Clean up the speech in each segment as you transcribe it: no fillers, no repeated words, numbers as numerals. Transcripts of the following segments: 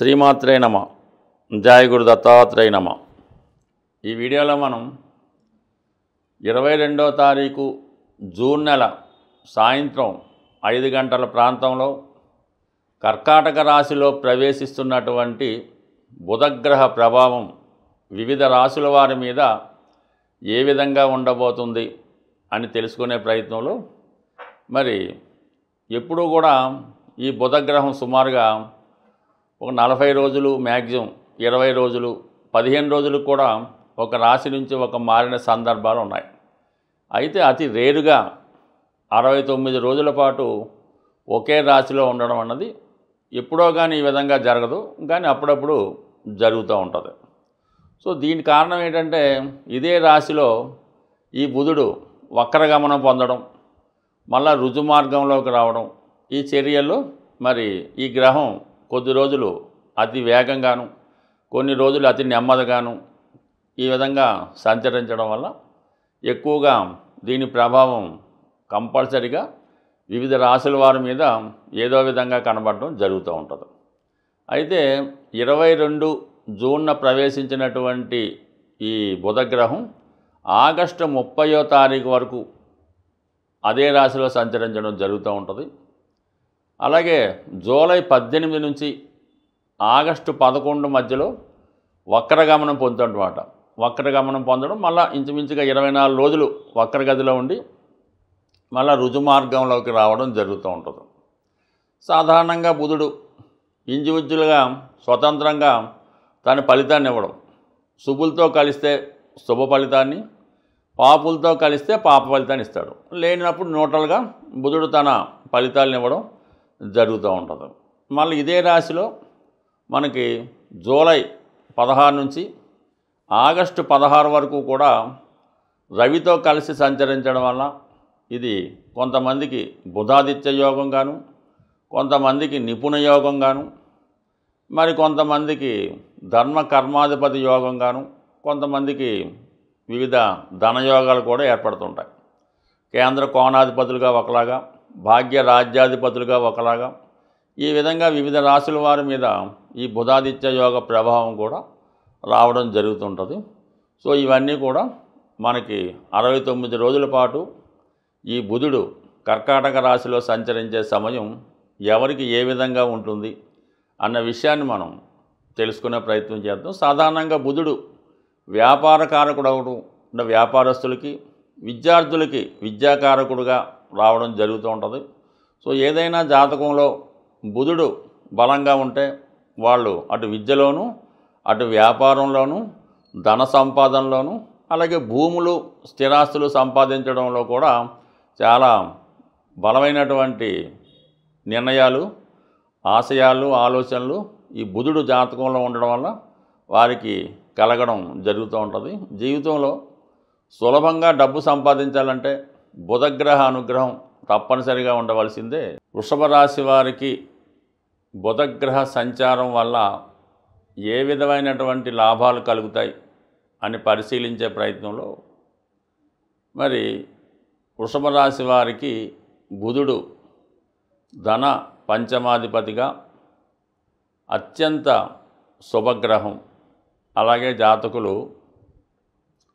శ్రీమాత్రే నమ. జయ గురు దత్తాత్రేయ నమ. ఈ వీడియోలో మనం 22వ తారీఖు జూన్ నెల సాయంత్రం 5 గంటల ప్రాంతంలో కర్కాటక రాశిలో ప్రవేశిస్తున్నటువంటి బుధగ్రహ ప్రభావం వివిధ రాశుల వారి మీద ఏ విధంగా ఉండబోతుంది అని తెలుసుకునే ప్రయత్నంలో మరి ఎప్పుడూ కూడా ఈ బుధగ్రహం సుమారుగా ఒక 40 రోజులు, మ్యాక్సిమం 20 రోజులు, 15 రోజులు కూడా ఒక రాశి నుంచి ఒక మారిన సందర్భాలు ఉన్నాయి. అయితే అతి రేరుగా 69 రోజుల పాటు ఒకే రాశిలో ఉండడం అన్నది ఎప్పుడో కానీ ఈ విధంగా జరగదు, కానీ అప్పుడప్పుడు జరుగుతూ ఉంటుంది. సో దీని కారణం ఏంటంటే ఇదే రాశిలో ఈ బుధుడు వక్రగమనం పొందడం, మళ్ళా రుజుమార్గంలోకి రావడం, ఈ చర్యల్లో మరి ఈ గ్రహం కొద్ది రోజులు అతి వేగంగాను, కొన్ని రోజులు అతి నెమ్మదిగాను ఈ విధంగా సంచరించడం వల్ల ఎక్కువగా దీని ప్రభావం కంపల్సరిగా వివిధ రాశుల వారి మీద ఏదో విధంగా కనబడడం జరుగుతూ ఉంటుంది. అయితే 22 జూన్న ప్రవేశించినటువంటి ఈ బుధగ్రహం ఆగస్టు 30వ తారీఖు వరకు అదే రాశిలో సంచరించడం జరుగుతూ ఉంటుంది. అలాగే జూలై 18 నుంచి ఆగస్టు 11 మధ్యలో వక్రగమనం పొందుతుందన్నమాట. వక్రగమనం పొందడం మళ్ళీ ఇంచుమించుగా 24 రోజులు వక్రగతిలో ఉండి మళ్ళీ రుజుమార్గంలోకి రావడం జరుగుతూ ఉంటుంది. సాధారణంగా బుధుడు ఇండివిజువల్గా స్వతంత్రంగా తన ఫలితాన్ని ఇవ్వడం, శుభులతో కలిస్తే శుభ ఫలితాన్ని, పాపులతో కలిస్తే పాప ఫలితాన్ని ఇస్తాడు. లేనప్పుడు న్యూట్రల్గా బుధుడు తన ఫలితాలను ఇవ్వడం జరుగుతూ ఉంటుంది. మళ్ళీ ఇదే రాశిలో మనకి జూలై 16 నుంచి ఆగస్టు 16 వరకు కూడా రవితో కలిసి సంచరించడం వల్ల ఇది కొంతమందికి బుధాదిత్య యోగం గాను, కొంతమందికి నిపుణ యోగం గాను, మరి కొంతమందికి ధర్మ కర్మాధిపతి యోగం గాను, కొంతమందికి వివిధ ధనయోగాలు కూడా ఏర్పడుతుంటాయి. కేంద్ర కోణాధిపతులుగా ఒకలాగా, భాగ్య రాజ్యాధిపతులుగా ఒకలాగా, ఈ విధంగా వివిధ రాశుల వారి మీద ఈ బుధాదిత్య యోగ ప్రభావం కూడా రావడం జరుగుతుంటుంది. సో ఇవన్నీ కూడా మనకి 69 రోజుల పాటు ఈ బుధుడు కర్కాటక రాశిలో సంచరించే సమయం ఎవరికి ఏ విధంగా ఉంటుంది అన్న విషయాన్ని మనం తెలుసుకునే ప్రయత్నం చేద్దాం. సాధారణంగా బుధుడు వ్యాపారకారకుడు, వ్యాపారస్తులకి, విద్యార్థులకి విద్యాకారకుడుగా రావడం జరుగుతూ ఉంటుంది. సో ఏదైనా జాతకంలో బుధుడు బలంగా ఉంటే వాళ్ళు అటు విద్యలోనూ, అటు వ్యాపారంలోనూ, ధన సంపాదనలోనూ, అలాగే భూములు, స్థిరాస్తులు సంపాదించడంలో కూడా చాలా బలమైనటువంటి నిర్ణయాలు, ఆశయాలు, ఆలోచనలు ఈ బుధుడు జాతకంలో ఉండడం వల్ల వారికి కలగడం జరుగుతూ ఉంటుంది. జీవితంలో సులభంగా డబ్బు సంపాదించాలంటే బుధగ్రహ అనుగ్రహం తప్పనిసరిగా ఉండవలసిందే. వృషభ రాశి వారికి బుధగ్రహ సంచారం వల్ల ఏ విధమైనటువంటి లాభాలు కలుగుతాయి అని పరిశీలించే ప్రయత్నంలో మరి వృషభ రాశి వారికి బుధుడు ధన పంచమాధిపతిగా అత్యంత శుభగ్రహం. అలాగే జాతకులు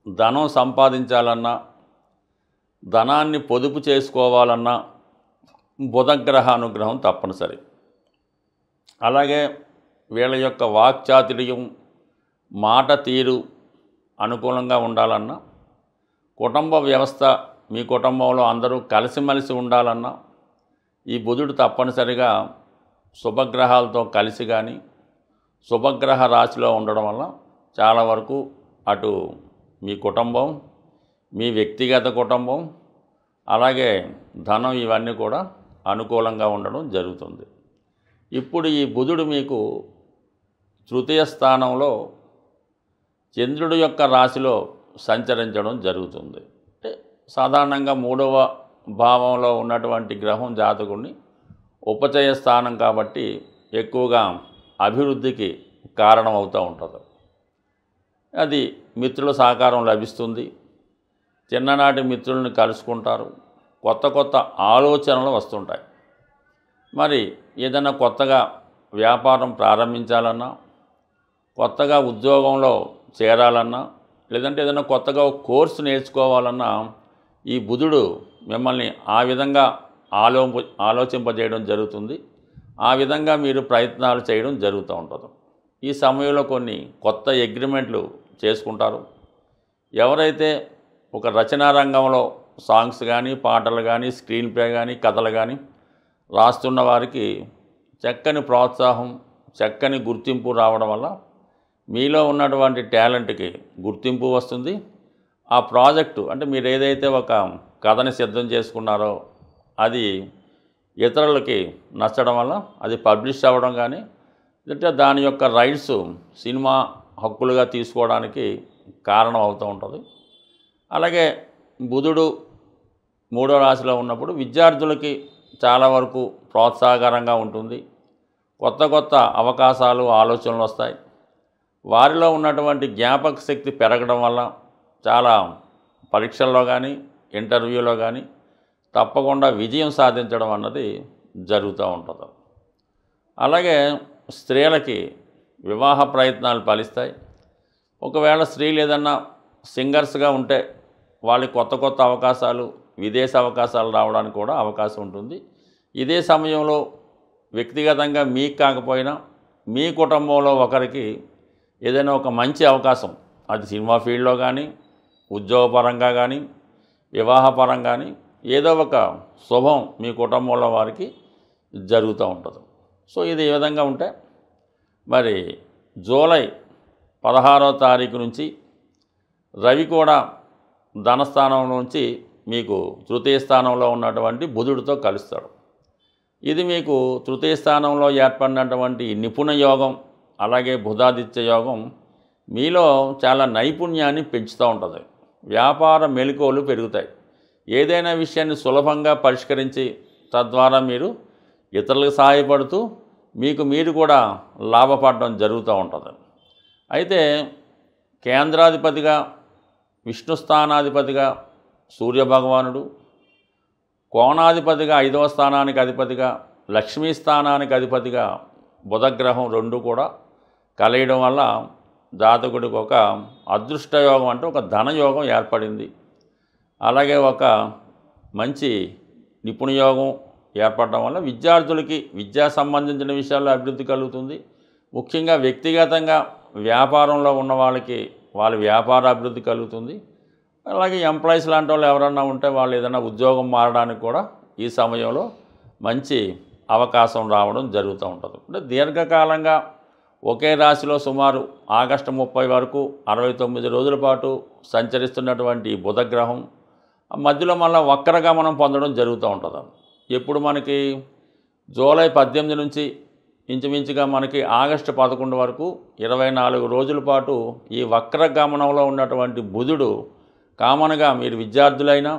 ధనం సంపాదించాలన్నా, ధనాన్ని పొదుపు చేసుకోవాలన్నా బుధగ్రహ అనుగ్రహం తప్పనిసరి. అలాగే వీళ్ళ యొక్క వాక్చాతుర్యం, మాట తీరు అనుకూలంగా ఉండాలన్నా, కుటుంబ వ్యవస్థ మీ కుటుంబంలో అందరూ కలిసిమెలిసి ఉండాలన్నా ఈ బుధుడు తప్పనిసరిగా శుభగ్రహాలతో కలిసి కానీ శుభగ్రహ రాశిలో ఉండడం వల్ల చాలా వరకు అటు మీ కుటుంబం, మీ వ్యక్తిగత కుటుంబం, అలాగే ధనం ఇవన్నీ కూడా అనుకూలంగా ఉండడం జరుగుతుంది. ఇప్పుడు ఈ బుధుడు మీకు తృతీయ స్థానంలో చంద్రుడి యొక్క రాశిలో సంచరించడం జరుగుతుంది. అంటే సాధారణంగా 3వ భావంలో ఉన్నటువంటి గ్రహం జాతకుడిని ఉపచయ స్థానం కాబట్టి ఎక్కువగా అభివృద్ధికి కారణం అవుతూ ఉంటుంది. అది మిత్రుల సహకారం లభిస్తుంది, చిన్ననాటి మిత్రులను కలుసుకుంటారు, కొత్త కొత్త ఆలోచనలు వస్తుంటాయి. మరి ఏదైనా కొత్తగా వ్యాపారం ప్రారంభించాలన్నా, కొత్తగా ఉద్యోగంలో చేరాలన్నా, లేదంటే ఏదైనా కొత్తగా ఒక కోర్సు నేర్చుకోవాలన్నా ఈ బుధుడు మిమ్మల్ని ఆ విధంగా ఆలోచింపజేయడం జరుగుతుంది. ఆ విధంగా మీరు ప్రయత్నాలు చేయడం జరుగుతూ ఉంటుంది. ఈ సమయంలో కొన్ని కొత్త అగ్రిమెంట్లు చేసుకుంటారు. ఎవరైతే ఒక రచనా రంగంలో సాంగ్స్ కానీ, పాటలు కానీ, స్క్రీన్ ప్లే కానీ, కథలు కానీ రాస్తున్న వారికి చక్కని ప్రోత్సాహం, చక్కని గుర్తింపు రావడం వల్ల మీలో ఉన్నటువంటి టాలెంట్కి గుర్తింపు వస్తుంది. ఆ ప్రాజెక్టు అంటే మీరు ఏదైతే ఒక కథని సిద్ధం చేసుకున్నారో అది ఇతరులకి నచ్చడం వల్ల అది పబ్లిష్ అవ్వడం కానీ, లేదంటే దాని యొక్క రైట్స్ సినిమా హక్కులుగా తీసుకోవడానికి కారణం అవుతూ ఉంటుంది. అలాగే బుధుడు 3వ రాశిలో ఉన్నప్పుడు విద్యార్థులకి చాలా వరకు ప్రోత్సాహకరంగా ఉంటుంది. కొత్త కొత్త అవకాశాలు, ఆలోచనలు వస్తాయి. వారిలో ఉన్నటువంటి జ్ఞాపక శక్తి పెరగడం వల్ల చాలా పరీక్షల్లో కానీ, ఇంటర్వ్యూలో కానీ తప్పకుండా విజయం సాధించడం అన్నది జరుగుతూ ఉంటుంది. అలాగే స్త్రీలకి వివాహ ప్రయత్నాలు ఫలిస్తాయి. ఒకవేళ స్త్రీలు ఏదన్నా సింగర్స్గా ఉంటే వాళ్ళకి కొత్త కొత్త అవకాశాలు, విదేశ అవకాశాలు రావడానికి కూడా అవకాశం ఉంటుంది. ఇదే సమయంలో వ్యక్తిగతంగా మీకు కాకపోయినా మీ కుటుంబంలో ఒకరికి ఏదైనా ఒక మంచి అవకాశం, అది సినిమా ఫీల్డ్లో కానీ, ఉద్యోగపరంగా కానీ, వివాహపరంగా కానీ ఏదో ఒక శుభం మీ కుటుంబంలో వారికి జరుగుతూ ఉంటుంది. సో ఇది ఈ విధంగా ఉంటే మరి జూలై 16వ తారీఖు నుంచి రవి కూడా ధనస్థానం నుంచి మీకు తృతీయ స్థానంలో ఉన్నటువంటి బుధుడితో కలుస్తాడు. ఇది మీకు తృతీయ స్థానంలో ఏర్పడినటువంటి నిపుణ యోగం, అలాగే బుధాదిత్య యోగం మీలో చాలా నైపుణ్యాన్ని పెంచుతూ ఉంటుంది. వ్యాపార మెలకువలు పెరుగుతాయి. ఏదైనా విషయాన్ని సులభంగా పరిష్కరించి తద్వారా మీరు ఇతరులకు సహాయపడుతూ మీకు మీరు కూడా లాభపడడం జరుగుతూ ఉంటుంది. అయితే కేంద్రాధిపతిగా, విష్ణు స్థానాధిపతిగా సూర్యభగవానుడు, కోణాధిపతిగా 5వ స్థానానికి అధిపతిగా, లక్ష్మీ స్థానానికి అధిపతిగా బుధగ్రహం 2 కూడా కలయడం వల్ల జాతకుడికి ఒక అదృష్టయోగం అంటే ఒక ధనయోగం ఏర్పడింది. అలాగే ఒక మంచి నిపుణయోగం ఏర్పడడం వల్ల విద్యార్థులకి విద్యా సంబంధించిన విషయాల్లో అభివృద్ధి కలుగుతుంది. ముఖ్యంగా వ్యక్తిగతంగా వ్యాపారంలో ఉన్న వాళ్ళకి వాళ్ళ వ్యాపార అభివృద్ధి కలుగుతుంది. అలాగే ఎంప్లాయీస్ లాంటి వాళ్ళు ఎవరన్నా ఉంటే వాళ్ళు ఏదైనా ఉద్యోగం మారడానికి కూడా ఈ సమయంలో మంచి అవకాశం రావడం జరుగుతూ ఉంటుంది. అంటే దీర్ఘకాలంగా ఒకే రాశిలో సుమారు ఆగస్టు 30 వరకు 69 రోజుల పాటు సంచరిస్తున్నటువంటి బుధగ్రహం మధ్యలో మళ్ళీ వక్రగమనం పొందడం జరుగుతూ ఉంటుంది. ఎప్పుడు మనకి జూలై 18 నుంచి ఇంచుమించుగా మనకి ఆగస్టు 11 వరకు 24 రోజుల పాటు ఈ వక్రగమనంలో ఉన్నటువంటి బుధుడు కామన్గా మీరు విద్యార్థులైనా,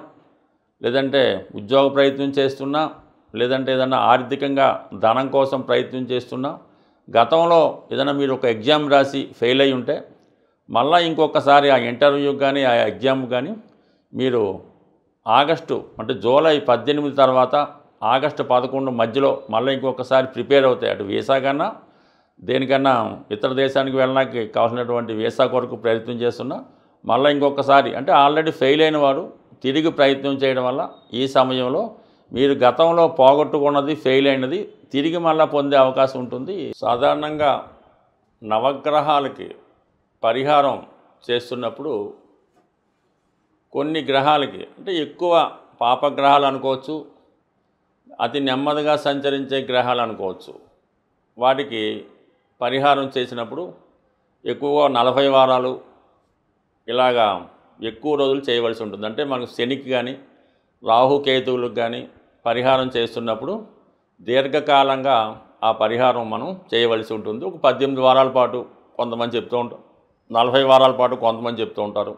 లేదంటే ఉద్యోగ ప్రయత్నం చేస్తున్నా, లేదంటే ఏదైనా ఆర్థికంగా ధనం కోసం ప్రయత్నం చేస్తున్నా, గతంలో ఏదైనా మీరు ఒక ఎగ్జామ్ రాసి ఫెయిల్ అయి ఉంటే మళ్ళీ ఇంకొకసారి ఆ ఇంటర్వ్యూకి కానీ ఆ ఎగ్జామ్ కానీ మీరు ఆగస్టు అంటే జూలై 18 తర్వాత ఆగస్టు 11 మధ్యలో మళ్ళీ ఇంకొకసారి ప్రిపేర్ అవుతాయి. అటు వీసా కన్నా దేనికన్నా ఇతర దేశానికి వెళ్ళడానికి కావాల్సినటువంటి వీసా కొరకు ప్రయత్నం చేస్తున్నా మళ్ళీ ఇంకొకసారి అంటే ఆల్రెడీ ఫెయిల్ అయిన వారు తిరిగి ప్రయత్నం చేయడం వల్ల ఈ సమయంలో మీరు గతంలో పోగొట్టుకున్నది, ఫెయిల్ అయినది తిరిగి మళ్ళీ పొందే అవకాశం ఉంటుంది. సాధారణంగా నవగ్రహాలకి పరిహారం చేస్తున్నప్పుడు కొన్ని గ్రహాలకి అంటే ఎక్కువ పాపగ్రహాలు అనుకోవచ్చు, అతి నెమ్మదిగా సంచరించే గ్రహాలు అనుకోవచ్చు, వాటికి పరిహారం చేసినప్పుడు ఎక్కువగా 40 వారాలు ఇలాగా ఎక్కువ రోజులు చేయవలసి ఉంటుంది. అంటే మనకు శనికి కానీ రాహుకేతువులకు కానీ పరిహారం చేస్తున్నప్పుడు దీర్ఘకాలంగా ఆ పరిహారం మనం చేయవలసి ఉంటుంది. ఒక 18 వారాల పాటు కొంతమంది చెప్తూ ఉంటారు, 40 వారాల పాటు కొంతమంది చెప్తూ ఉంటారు.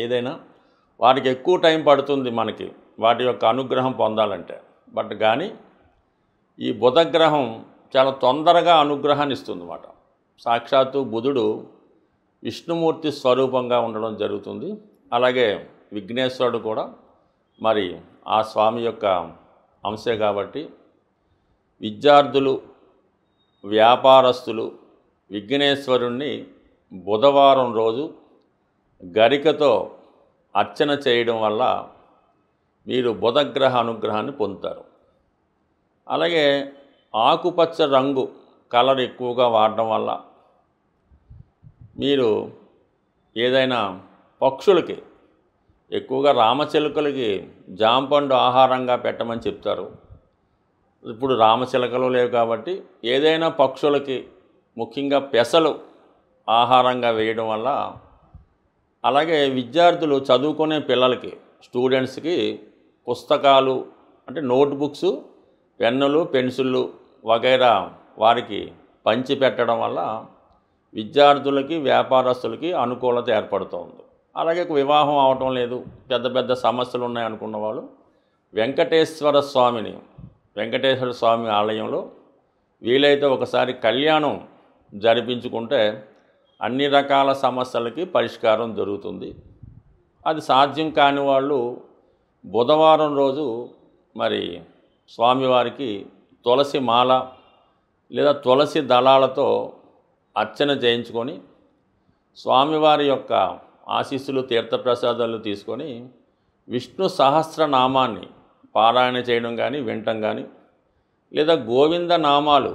ఏదైనా వాటికి ఎక్కువ టైం పడుతుంది మనకి వాటి యొక్క అనుగ్రహం పొందాలంటే. బట్ కానీ ఈ బుధగ్రహం చాలా తొందరగా అనుగ్రహాన్ని ఇస్తుంది అన్నమాట. సాక్షాత్తు బుధుడు విష్ణుమూర్తి స్వరూపంగా ఉండడం జరుగుతుంది. అలాగే విఘ్నేశ్వరుడు కూడా మరి ఆ స్వామి యొక్క అంశే కాబట్టి విద్యార్థులు వ్యాపారస్తులు విఘ్నేశ్వరుణ్ణి బుధవారం రోజు గరికతో అర్చన చేయడం వల్ల మీరు బుధగ్రహ అనుగ్రహాన్ని పొందుతారు. అలాగే ఆకుపచ్చ రంగు కలర్ ఎక్కువగా వాడడం వల్ల మీరు ఏదైనా పక్షులకి, ఎక్కువగా రామచిలుకలకి జాంపండు ఆహారంగా పెట్టమని చెప్తారు. ఇప్పుడు రామచిలుకలు లేవు కాబట్టి ఏదైనా పక్షులకి, ముఖ్యంగా పెసలు ఆహారంగా వేయడం వల్ల, అలాగే విద్యార్థులు చదువుకునే పిల్లలకి, స్టూడెంట్స్కి పుస్తకాలు అంటే నోట్బుక్స్, పెన్నులు, పెన్సిళ్ళు వగైరా వారికి పంచి పెట్టడం వల్ల విద్యార్థులకి, వ్యాపారస్తులకి అనుకూలత ఏర్పడుతుంది. అలాగే వివాహం అవటం లేదు, పెద్ద పెద్ద సమస్యలు ఉన్నాయనుకున్న వాళ్ళు వెంకటేశ్వర స్వామి ఆలయంలో వీలైతే ఒకసారి కళ్యాణం జరిపించుకుంటే అన్ని రకాల సమస్యలకి పరిష్కారం దొరుకుతుంది. అది సాధ్యం కాని వాళ్ళు బుధవారం రోజు మరి స్వామివారికి తులసి మాల లేదా తులసి దళాలతో అర్చన చేయించుకొని స్వామివారి యొక్క ఆశీస్సులు, తీర్థప్రసాదాలు తీసుకొని విష్ణు సహస్రనామాన్ని పారాయణ చేయడం కానీ, వినటం కానీ, లేదా గోవింద నామాలు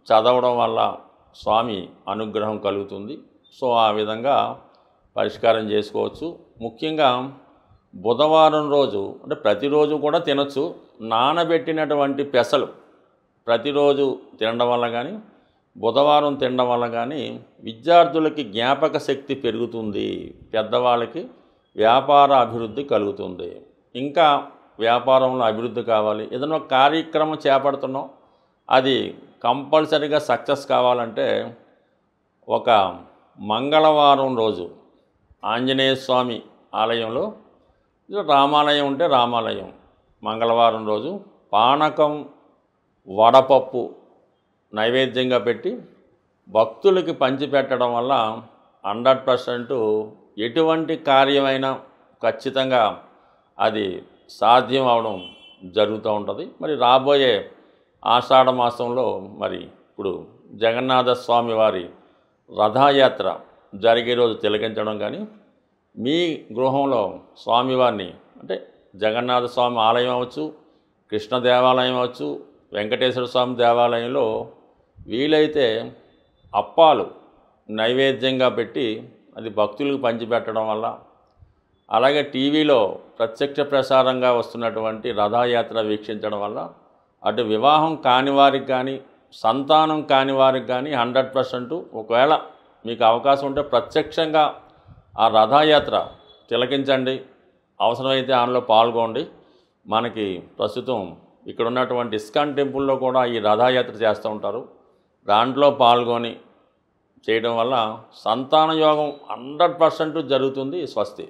చదవడం వల్ల స్వామి అనుగ్రహం కలుగుతుంది. సో ఆ విధంగా పరిష్కారం చేసుకోవచ్చు. ముఖ్యంగా బుధవారం రోజు అంటే ప్రతిరోజు కూడా తినచ్చు. నానబెట్టినటువంటి పెసలు ప్రతిరోజు తినడం వల్ల కానీ, బుధవారం తినడం వల్ల కానీ విద్యార్థులకి జ్ఞాపక శక్తి పెరుగుతుంది, పెద్దవాళ్ళకి వ్యాపార అభివృద్ధి కలుగుతుంది. ఇంకా వ్యాపారంలో అభివృద్ధి కావాలి, ఏదైనా కార్యక్రమం చేపడుతున్నాం అది కంపల్సరీగా సక్సెస్ కావాలంటే ఒక మంగళవారం రోజు ఆంజనేయ స్వామి ఆలయంలో, రామాలయం ఉంటే రామాలయం, మంగళవారం రోజు పానకం, వడపప్పు నైవేద్యంగా పెట్టి భక్తులకి పంచిపెట్టడం వల్ల 100% ఎటువంటి కార్యమైనా ఖచ్చితంగా అది సాధ్యం అవడం జరుగుతూ ఉంటుంది. మరి రాబోయే ఆషాఢ మాసంలో మరి ఇప్పుడు జగన్నాథ స్వామి వారి రథయాత్ర జరిగే రోజు తిలకించడం కానీ, మీ గృహంలో స్వామివారిని అంటే జగన్నాథ స్వామి ఆలయం అవ్వచ్చు, కృష్ణ దేవాలయం అవ్వచ్చు, వెంకటేశ్వర స్వామి దేవాలయంలో వీలైతే అప్పాలు నైవేద్యంగా పెట్టి అది భక్తులకు పంచిపెట్టడం వల్ల, అలాగే టీవీలో ప్రత్యక్ష ప్రసారంగా వస్తున్నటువంటి రథయాత్ర వీక్షించడం వల్ల అటు వివాహం కాని వారికి కానీ, సంతానం కాని వారికి కానీ 100% ఒకవేళ మీకు అవకాశం ఉంటే ప్రత్యక్షంగా ఆ రథయాత్ర తిలకించండి. అవసరమైతే అందులో పాల్గొండి. మనకి ప్రస్తుతం ఇక్కడ ఉన్నటువంటి ఇస్కాన్ టెంపుల్లో కూడా ఈ రథయాత్ర చేస్తూ ఉంటారు. దాంట్లో పాల్గొని చేయడం వల్ల సంతాన యోగం 100% జరుగుతుంది. స్వస్తి.